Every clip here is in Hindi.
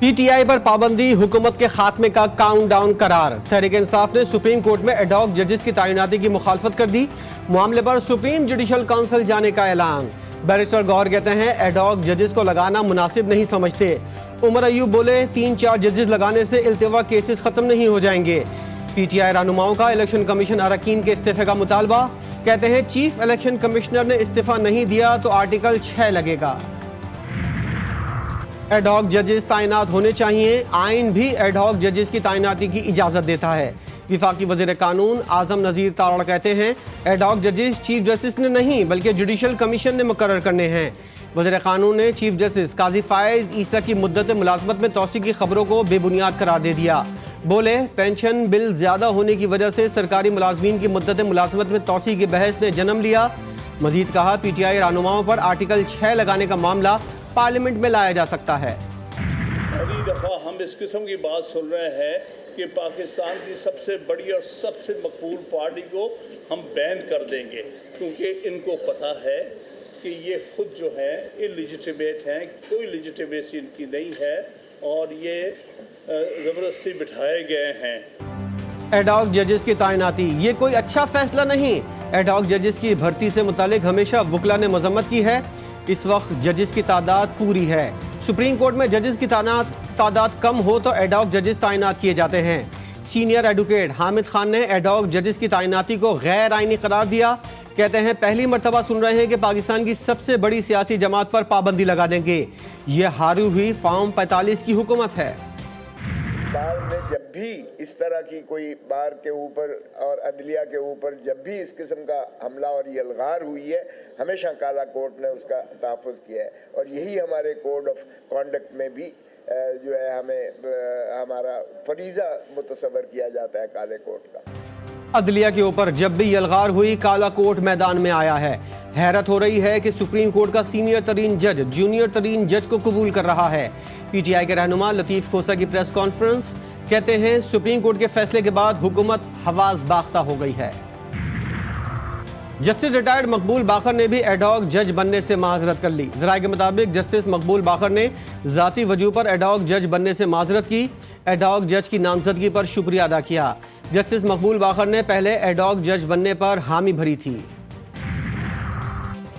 पीटीआई पर पाबंदी हुकूमत के खात्मे का काउंटडाउन करार। तहरीक इंसाफ ने सुप्रीम कोर्ट में एडॉक जजेस की तैनाती की मुखालफत कर दी। मामले पर सुप्रीम जुडिशल काउंसिल जाने का ऐलान। बैरिस्टर गौहर कहते हैं एडॉक जजेस को लगाना मुनासिब नहीं समझते। उमर अयूब बोले 3-4 जजेस लगाने से इल्तिवा केसेस खत्म नहीं हो जाएंगे। पीटीआई रहनुमाओं का इलेक्शन कमीशन अरकान के इस्तीफे का मुतालबा। कहते हैं चीफ इलेक्शन कमिश्नर ने इस्तीफा नहीं दिया तो आर्टिकल 6 लगेगा। एडॉक जजेस तैनात होने चाहिए। आइन भी एडॉक जजेस की तैनाती की इजाज़त देता है। विफाकी वज़ीर कानून आज़म नज़ीर तारड़ कहते हैं एडॉक जजेस चीफ जस्टिस ने नहीं बल्कि जुडिशल कमीशन ने मुकर्रर करने हैं। वज़ीर कानून ने चीफ जस्टिस काजी फायज़ ईसा की मुद्दत मुलाज़मत में तौसी की खबरों को बेबुनियाद करार दे दिया। बोले पेंशन बिल ज़्यादा होने की वजह से सरकारी मुलाजमीन की मुद्दत मुलाज़मत में तौसी की बहस ने जन्म लिया। मज़ीद कहा पीटीआई रहनुमाओं पर आर्टिकल 6 लगाने का मामला पार्लियामेंट में लाया जा सकता है। पहली दफ़ा हम इस किस्म की बात सुन रहे हैं कि पाकिस्तान की सबसे बड़ी और सबसे मकबूल पार्टी को हम बैन कर देंगे, क्योंकि इनको पता है कि ये खुद जो है इलिजिटिमेट हैं, कोई लिजिटिमेसी इनकी नहीं है और ये ज़बरदस्ती बिठाए गए हैं। एडॉक जजेस की तैनाती ये कोई अच्छा फैसला नहीं। एडॉक जजेस की भर्ती से मुतालिक हमेशा वकला ने मजम्मत की है। इस वक्त जजेस की तादाद पूरी है। सुप्रीम कोर्ट में जजेस की तादाद कम हो तो एडॉक जजेस तैनात किए जाते हैं। सीनियर एडवोकेट हामिद खान ने एडॉक जजेस की तैनाती को गैर आइनी करार दिया। कहते हैं पहली मर्तबा सुन रहे हैं कि पाकिस्तान की सबसे बड़ी सियासी जमात पर पाबंदी लगा देंगे। ये हारी हुई फॉर्म 45 की हुकूमत है। बार में जब भी इस तरह की कोई बार के ऊपर और अदलिया के ऊपर जब भी इस किस्म का हमला और यलगार हुई है, हमेशा काला कोर्ट ने उसका तहफ़्फ़ुज़ किया है और यही हमारे कोड ऑफ कॉन्डक्ट में भी जो है हमें हमारा फरीज़ा मुतसव्वर किया जाता है काले कोर्ट का। अदलिया के ऊपर जब भी यलगार हुई काला कोर्ट मैदान में आया है। हैरत हो रही है कि सुप्रीम कोर्ट का सीनियर तरीन जज जूनियर तरीन जज को कबूल कर रहा है। पीटीआई के रहनुमा लतीफ़ खोसा की प्रेस कॉन्फ्रेंस। कहते हैं सुप्रीम कोर्ट के फैसले के बाद हुकूमत हवास बाख्ता हो गई है। जस्टिस रिटायर्ड मकबूल बाकर ने भी एडॉक जज बनने से माजरत कर ली। ज़राए के मुताबिक जस्टिस मकबूल बाकर ने ज़ाती वजूह पर एडॉक जज बनने से माजरत की। एडॉक जज की नामजदगी पर शुक्रिया अदा किया। जस्टिस मकबूल बाकर ने पहले एडॉक जज बनने पर हामी भरी थी।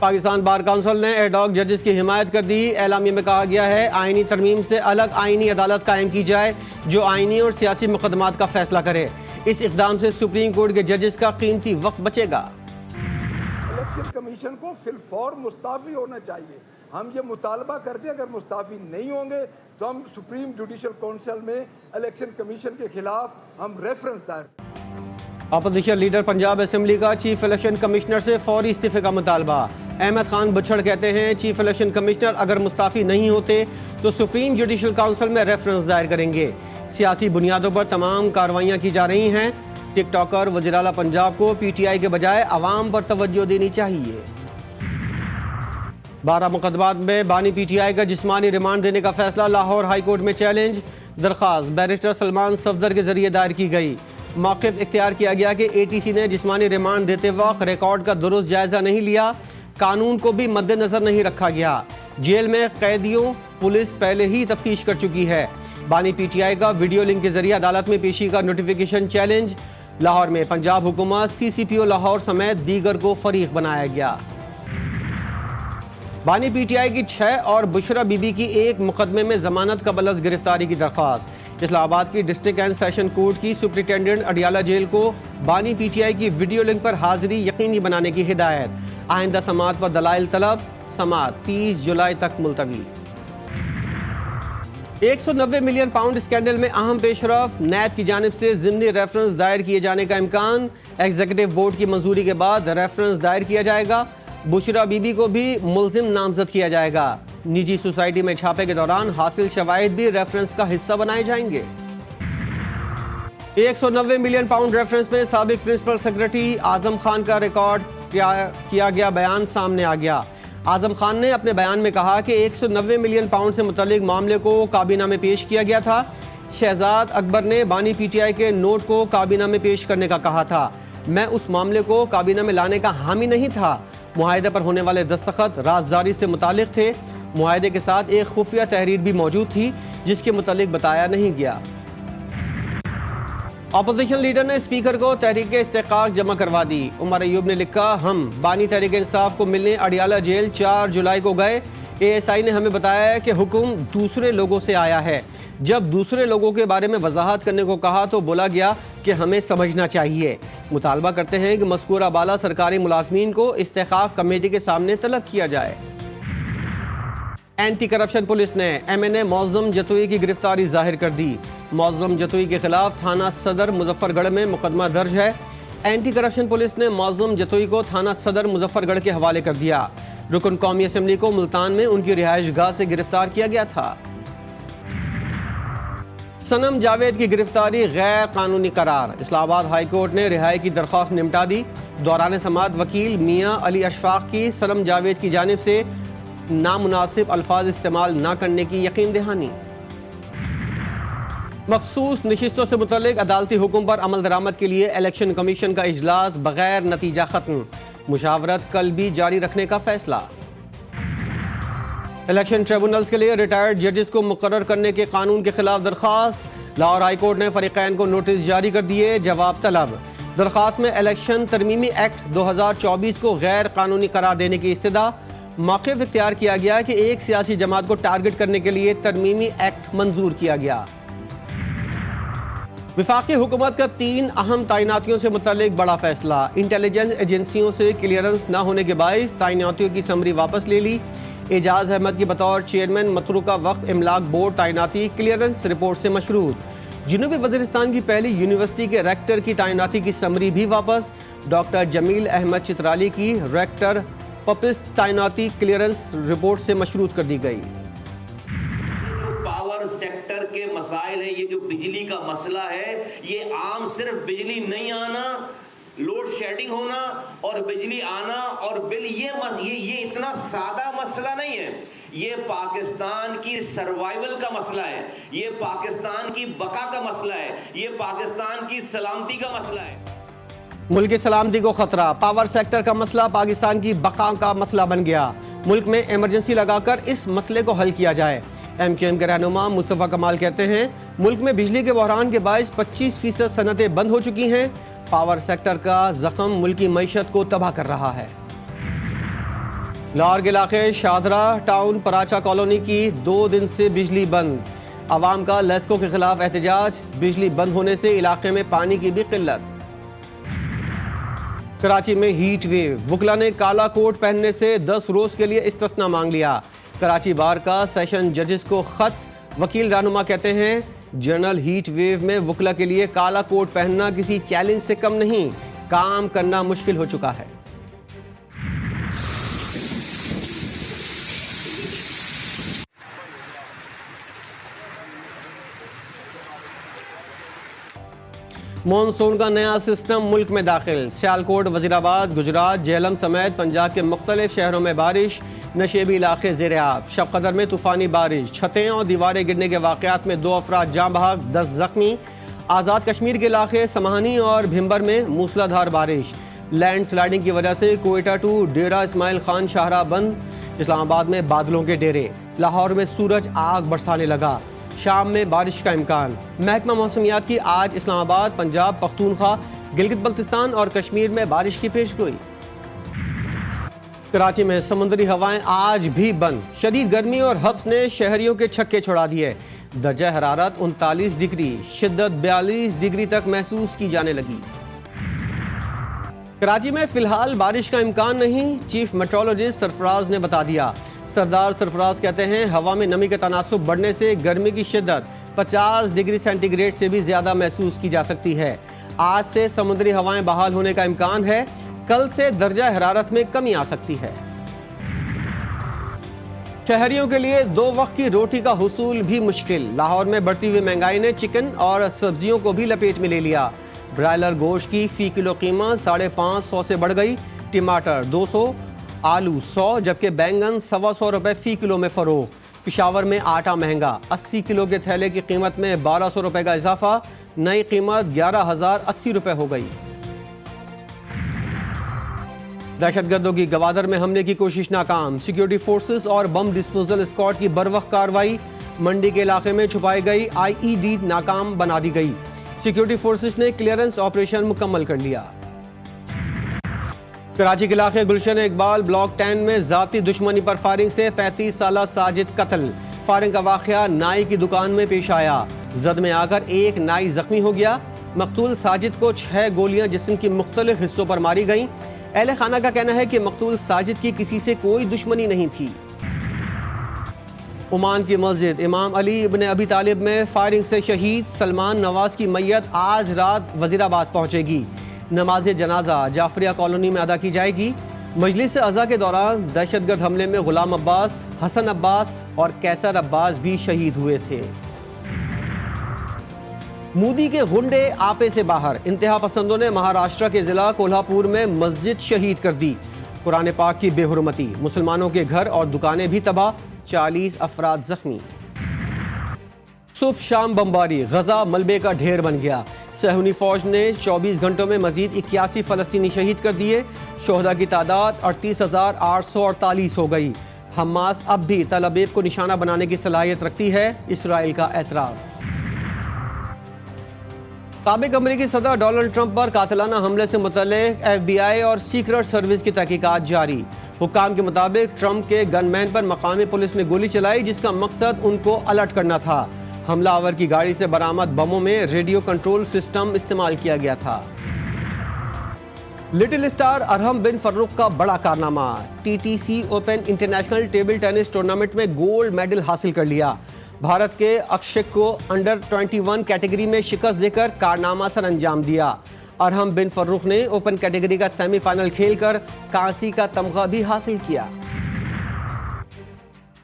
पाकिस्तान बार काउंसिल ने एडॉक जजेस की हिमायत कर दी। एलामिया में कहा गया है आइनी तरमीम से अलग आइनी अदालत कायम की जाए जो आइनी और सियासी मुकदमात का फैसला करे। इस इक़दाम से सुप्रीम कोर्ट के जजेस का कीमती वक्त बचेगा। इलेक्शन कमीशन को फिलफौर मुस्ताफ़ी होना चाहिए। हम ये मुतालबा करते हैं अगर मुस्ताफ़ी नहीं होंगे तो हम सुप्रीम जुडिशल काउंसिल में इलेक्शन कमीशन के खिलाफ हम रेफरेंस दायर। अपोजिशन लीडर पंजाब असेंबली का चीफ इलेक्शन कमिश्नर से फौरी इस्तीफे का मुतालबा। अहमद खान बुछड़ कहते हैं चीफ इलेक्शन कमिश्नर अगर मुस्ताफ़ी नहीं होते तो सुप्रीम जुडिशल काउंसिल में रेफरेंस दायर करेंगे। सियासी बुनियादों पर तमाम कार्रवाइयाँ की जा रही हैं। टिकटॉकर वज़ीर आला पंजाब को पीटीआई के बजाय अवाम पर तवज्जो देनी चाहिए। 12 मुकदमात में बानी पीटीआई का जिस्मानी रिमांड देने का फैसला। लाहौर हाई कोर्ट में चैलेंज। दरख्वास्त बैरिस्टर सलमान सफदर के जरिए दायर की गई। मौक़िफ़ इख्तियार किया गया कि एटीसी ने जिस्मानी रिमांड देते वक्त रिकॉर्ड का दुरुस्त जायज़ा नहीं लिया। कानून को भी मद्देनज़र नहीं रखा गया। जेल में कैदियों पुलिस पहले ही तफ्तीश कर चुकी है। बानी पीटीआई का वीडियो लिंक के जरिए अदालत में पेशी का नोटिफिकेशन चैलेंज। लाहौर में पंजाब हुकूमत सीसीपीओ लाहौर समेत दीगर को फरीक बनाया गया। बानी पीटीआई की 6 और बुशरा बीबी की एक मुकदमे में जमानत कबल अज़ गिरफ्तारी की दरख्वास्त। इस्लामाबाद की डिस्ट्रिक्ट एंड सेशन कोर्ट की सुप्रिटेंडेंट अडियाला जेल को बानी पीटीआई की वीडियो लिंक पर हाजिरी यकीनी बनाने की हिदायत। आइंदा समात पर दलाइल तलब। समात 30 जुलाई तक मुलतवी। 190 मिलियन पाउंड स्कैंडल में अहम पेशरफ। नैब की जानिब से ज़िमनी रेफरेंस दायर किए जाने का इम्कान। एग्जीक्यूटिव बोर्ड की मंजूरी के बाद रेफरेंस दायर किया जाएगा। बुशरा बीबी को भी मुल्जिम नामजद किया जाएगा। निजी सोसाइटी में छापे के दौरान हासिल शवाहिद भी रेफरेंस का हिस्सा बनाए जाएंगे। 190 मिलियन पाउंड रेफरेंस में साबिक प्रिंसिपल सेक्रेटरी आजम खान का रिकॉर्ड किया गया बयान सामने आ गया। आजम खान ने अपने बयान में कहा कि 190 मिलियन पाउंड से मुतल्लिक मामले को काबीना में पेश किया गया था। शहजाद अकबर ने बानी पीटीआई के नोट को काबीना में पेश करने का कहा था। मैं उस मामले को काबीना में लाने का हामी नहीं था। मुआहदे पर होने वाले दस्तखत राजदारी से मुतालिक थे। मुआहदे के साथ एक खुफिया तहरीर भी मौजूद थी जिसके मुतालिक बताया नहीं गया। अपोजिशन लीडर ने स्पीकर को तहरीक इस्तेकाक जमा करवा दी। उमर अयूब ने लिखा, हम बानी तहरीक इंसाफ को मिलने अडियाला जेल 4 जुलाई को गए। ASI ने हमें बताया कि हुक्म दूसरे लोगों से आया है। जब दूसरे लोगों के बारे में वजाहत करने को कहा तो बोला गया कि हमें समझना चाहिए। मुतालबा करते हैं कि मज़कूरा बाला सरकारी मुलाजमीन को इस्तेकाक कमेटी के सामने तलब किया जाए। एंटी करप्शन पुलिस ने MNA मौज़म जतोई की गिरफ्तारी जाहिर कर दी। मौज़म जतोई के खिलाफ थाना सदर मुजफ्फरगढ़ में मुकदमा दर्ज है। एंटी करप्शन पुलिस ने मौज़म जतोई को थाना सदर मुजफ्फरगढ़ के हवाले कर दिया। रुकन कौमी असम्बली को मुल्तान में उनकी रिहाइश गाह से गिरफ्तार किया गया था। सनम जावेद की गिरफ्तारी गैर कानूनी करार। इस्लामाबाद हाई कोर्ट ने रिहाई की दरख्वास्त निपटा दी। दौरान समाअत वकील मियां अली अशफाक की सनम जावेद की जानिब से नामुनासिब अल्फाज इस्तेमाल न करने की यकीन दहानी। मखसूस नशिस्तों से मुतल्लिक अदालती हुक्म पर अमल दरामद के लिए इलेक्शन कमीशन का इजलास बगैर नतीजा खत्म। मुशावरत कल भी जारी रखने का फैसला। इलेक्शन ट्रिब्यूनल्स के लिए रिटायर्ड जजेस को मुकर्रर करने के कानून के खिलाफ दरख्वास्त। लाहौर हाई कोर्ट ने फरीकैन को नोटिस जारी कर दिए, जवाब तलब। दरख्वास्त में इलेक्शन तरमीमी एक्ट 2024 को गैर कानूनी करार देने की इस्तदा। मौक़िफ़ इख्तियार किया गया कि एक सियासी जमात को टारगेट करने के लिए तरमीमी एक्ट मंजूर किया गया। विफाकी हुकूमत का 3 अहम तैनातियों से मुतल्लिक बड़ा फैसला। इंटेलिजेंस एजेंसियों से क्लियरेंस न होने के बाइस तैनातियों की समरी वापस ले ली। एजाज अहमद की बतौर चेयरमैन मतरूका वक्फ इमलाक बोर्ड तैनाती क्लियरेंस रिपोर्ट से मशरूत। जनूबी वज़ीरिस्तान की पहली यूनिवर्सिटी के रेक्टर की तैनाती की समरी भी वापस। डॉक्टर जमील अहमद चित्राली की रेक्टर पपिस्ट तैनाती क्लियरेंस रिपोर्ट से मशरूत कर दी गई। पावर सेक्टर के मसाइल है, ये जो बिजली का मसला है, ये आम सिर्फ बिजली नहीं आना, लोड शेडिंग होना और बिजली आना और बिल, ये इतना सादा मसला नहीं है। ये पाकिस्तान की सर्वाइवल का मसला है, ये पाकिस्तान की बका का मसला है, ये पाकिस्तान की सलामती का मसला है। मुल्क की सलामती को खतरा। पावर सेक्टर का मसला पाकिस्तान की बका का मसला बन गया। मुल्क में इमरजेंसी लगाकर इस मसले को हल किया जाए। MQM के रहनुमा मुस्तफ़ा कमाल कहते हैं, मुल्क में बिजली के बहरान के बायस 25% सनतें बंद हो चुकी हैं। पावर सेक्टर का जख्म मुल्क की मईशत को तबाह कर रहा है। लाहौर के इलाके शादरा टाउन पराचा कॉलोनी की 2 दिन से बिजली बंद। आवाम का लेस्को के खिलाफ एहतजाज। बिजली बंद होने से इलाके में पानी की भी किल्लत। कराची में हीट वेव। वकला ने काला कोट पहनने से 10 रोज के लिए इस्तिस्ना मांग लिया। कराची बार का सेशन जजेस को खत। वकील रहनुमा कहते हैं, जनरल हीट वेव में वकला के लिए काला कोट पहनना किसी चैलेंज से कम नहीं, काम करना मुश्किल हो चुका है। मॉनसून का नया सिस्टम मुल्क में दाखिल। सियालकोट, वजीराबाद, गुजरात, जेहलम समेत पंजाब के मुख्तलिफ शहरों में बारिश। नशेबी इलाके ज़ेर-ए-आब। शब कदर में तूफ़ानी बारिश। छतें और दीवारें गिरने के वाक़यात में 2 अफराद जाँ बहक, 10 ज़ख्मी। आज़ाद कश्मीर के इलाके समाहनी और भिम्बर में मूसलाधार बारिश। लैंड स्लाइडिंग की वजह से कोयटा टू डेरा इस्माइल खान शाहराह बंद। इस्लामाबाद में बादलों के डेरे। लाहौर में सूरज आग बरसाने लगा। शाम में बारिश का इम्कान। महकमा मौसमियात की आज इस्लामाबाद, पंजाब, पख्तूनख्वा, गिलगित बल्तिस्तान और कश्मीर में बारिश की पेशगोई। कराची में समुद्री हवाएं आज भी बंद। शदीद गर्मी और हब्स ने शहरियों के छक्के छुड़ा दिए। दर्जा हरारत 39 डिग्री, शिद्दत 42 डिग्री तक महसूस की जाने लगी। कराची में फिलहाल बारिश का इम्कान नहीं, चीफ मेट्रोलॉजिस्ट सरफराज ने बता दिया। सरदार सरफराज कहते हैं, हवा में नमी का तनासुब बढ़ने से गर्मी की शिद्दत 50 डिग्री सेंटीग्रेड से भी ज़्यादा महसूस की जा सकती है। आज से समुद्री हवाएं बहाल होने का इम्कान है। कल से दर्जा हरारत में कमी आ सकती है। शहरियों के लिए 2 वक्त की रोटी का हुसूल भी मुश्किल। लाहौर में बढ़ती हुई महंगाई ने चिकन और सब्जियों को भी लपेट में ले लिया। ब्रायलर गोश्त की फ़ी किलो कीमत 550 से बढ़ गई। टमाटर 200, आलू 100, जबकि बैंगन 125 रुपये फ़ी किलो में फ़रोग। पिशावर में आटा महंगा। 80 किलो के थैले की कीमत में 1200 रुपये का इजाफा। नई कीमत 11,080 रुपये हो गई। दहशतगर्दों की गवादर में हमले की कोशिश नाकाम। सिक्योरिटी फोर्सेस और बम डिस्पोजल स्क्वाड की बरवक्त कार्रवाई। मंडी के इलाके में छुपाई गई आईईडी नाकाम बना दी गई। सिक्योरिटी फोर्सेस ने क्लियरेंस ऑपरेशन मुकम्मल कर लिया। कराची के इलाके गुलशन इकबाल ब्लॉक 10 में जाती दुश्मनी पर फायरिंग से 35 साला साजिद कत्ल। फायरिंग का वाकया नाई की दुकान में पेश आया। जद में आकर एक नाई जख्मी हो गया। मकतूल साजिद को 6 गोलियां जिस्म की मुख्तलिफ हिस्सों पर मारी गईं। अहले खाना का कहना है कि मकतूल साजिद की किसी से कोई दुश्मनी नहीं थी। ओमान की मस्जिद इमाम अली इब्न अबी तालिब में फायरिंग से शहीद सलमान नवाज की मैयत आज रात वजीराबाद पहुंचेगी। नमाज जनाजा जाफरिया कॉलोनी में अदा की जाएगी। मजलिस अज़ा के दौरान दहशतगर्द हमले में गुलाम अब्बास, हसन अब्बास और कैसर अब्बास भी शहीद हुए थे। मोदी के गुंडे आपे से बाहर। इंतहा पसंदों ने महाराष्ट्र के जिला कोल्हापुर में मस्जिद शहीद कर दी। कुरान पाक की बेहुरमती, मुसलमानों के घर और दुकानें भी तबाह, 40 अफराद जख्मी। सुबह शाम बमबारी, गजा मलबे का ढेर बन गया। सहूनी फौज ने 24 घंटों में मजीद 81 फलस्तीनी शहीद कर दिए। शोहदा की तादाद 38,848 हो गई। हमास अब भी तल अबीब को निशाना बनाने की सलाहियत रखती है, इसराइल का एतराफ़। साबिक अमरीकी सदर डोनाल्ड ट्रंप पर कातिलाना हमले से मुतल्लिक FBI और सीक्रेट सर्विस की तहकीकात जारी। हुक्काम के मुताबिक ट्रंप के गनमैन पर मकामी पुलिस ने गोली चलाई, जिसका मकसद उनको अलर्ट करना था। हमलावर की गाड़ी से बरामद बमों में रेडियो कंट्रोल सिस्टम इस्तेमाल किया गया था। लिटिल स्टार अरहम बिन फर्रुख का बड़ा कारनामा। TTC open international table tennis tournament में गोल्ड मेडल हासिल कर लिया। भारत के अक्षय को अंडर 21 कैटेगरी में शिकस्त देकर कारनामा सर अंजाम दिया। अरहम बिन फर्रुख ने ओपन कैटेगरी का सेमीफाइनल खेलकर कांसी का तमगा भी हासिल किया।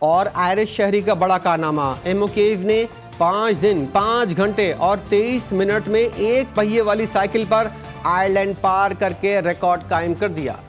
और आयरिश शहरी का बड़ा कारनामा, एमोकेव ने 5 दिन 5 घंटे और 23 मिनट में एक पहिए वाली साइकिल पर आयरलैंड पार करके रिकॉर्ड कायम कर दिया।